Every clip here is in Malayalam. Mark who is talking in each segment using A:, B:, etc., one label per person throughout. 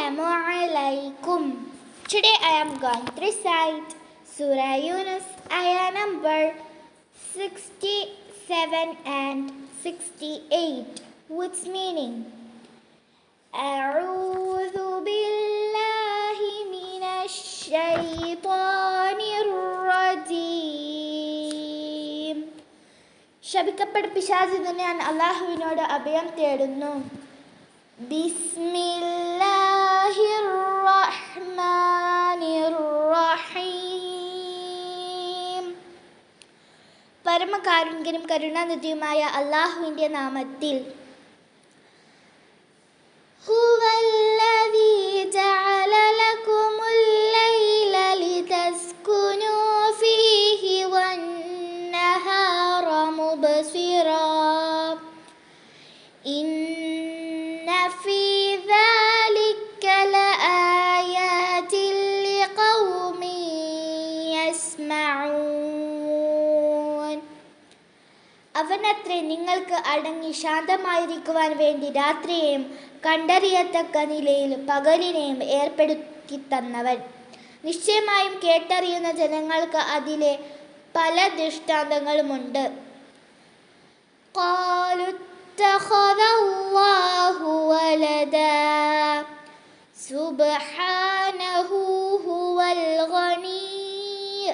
A: Assalamu alaikum. Today I am going to recite Surah Yunus, ayah number 67 and 68, which meaning أعوذ بالله من الشيطان الرجيم. ശപിക്കപ്പെട്ട പിശാചിൽ നിന്ന് ഞാൻ അല്ലാഹുവിനോട് അഭയം തേടുന്നു. ബിസ്മില്ലാഹിർ റഹ്മാനിർ റഹീം. പരമകാരുണ്യനും കരുണാനിധിയുമായ അല്ലാഹുവിൻ്റെ നാമത്തിൽ. ഹുവല്ലദീ ജഅല ലകുമുൽ ലൈല ലിതസ്കുനൂ ഫീഹി വന്നഹാറ മുബ്സിറാ ഇന്ന ഫീ ദാലിക ലആയാതിൻ ലിഖൗമിൻ യസ്മഊൻ. അവനത്രേ നിങ്ങൾക്ക് അടങ്ങി ശാന്തമായിരിക്കുവാൻ വേണ്ടി രാത്രിയെയും കണ്ടറിയത്തക്ക നിലയിൽ പകലിനെയും ഏർപ്പെടുത്തി തന്നവൻ. നിശ്ചയമായും കേട്ടറിയുന്ന ജനങ്ങൾക്ക് അതിലെ പല ദൃഷ്ടാന്തങ്ങളുമുണ്ട്. ഖാലു ഇത്തഖദല്ലാഹു വലദാ സുബ്ഹാനഹു ഹുവൽ ഗനിയ്യ്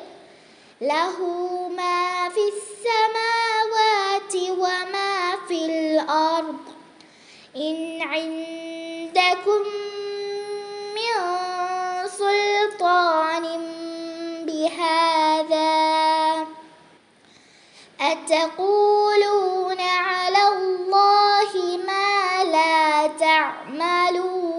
A: ലഹു മാ ഫിസ് സമാവാതി വമാ ഫിൽ അർദ് ഇൻ ഇൻദകും മിൻ സുൽത്താനിൻ ബിഹാദാ അതഖൂലൂന അലല്ലാഹി മാ ലാ തഅമലൂൻ.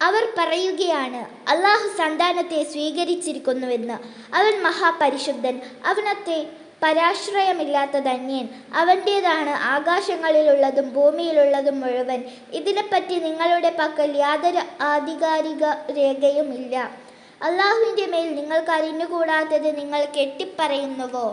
A: അവർ പറയുകയാണ്, അല്ലാഹു സന്താനത്തെ സ്വീകരിച്ചിരിക്കുന്നുവെന്ന്. അവൻ മഹാപരിശുദ്ധൻ, അവനത്തെ പരാശ്രയമില്ലാത്ത ധന്യൻ. അവൻ്റേതാണ് ആകാശങ്ങളിലുള്ളതും ഭൂമിയിലുള്ളതും മുഴുവൻ. ഇതിനെപ്പറ്റി നിങ്ങളുടെ പക്കൽ യാതൊരു ആധികാരിക രേഖയുമില്ല. അല്ലാഹുവിൻ്റെ മേൽ നിങ്ങൾക്ക് അറിഞ്ഞുകൂടാത്തത് നിങ്ങൾ കെട്ടിപ്പറയുന്നുവോ?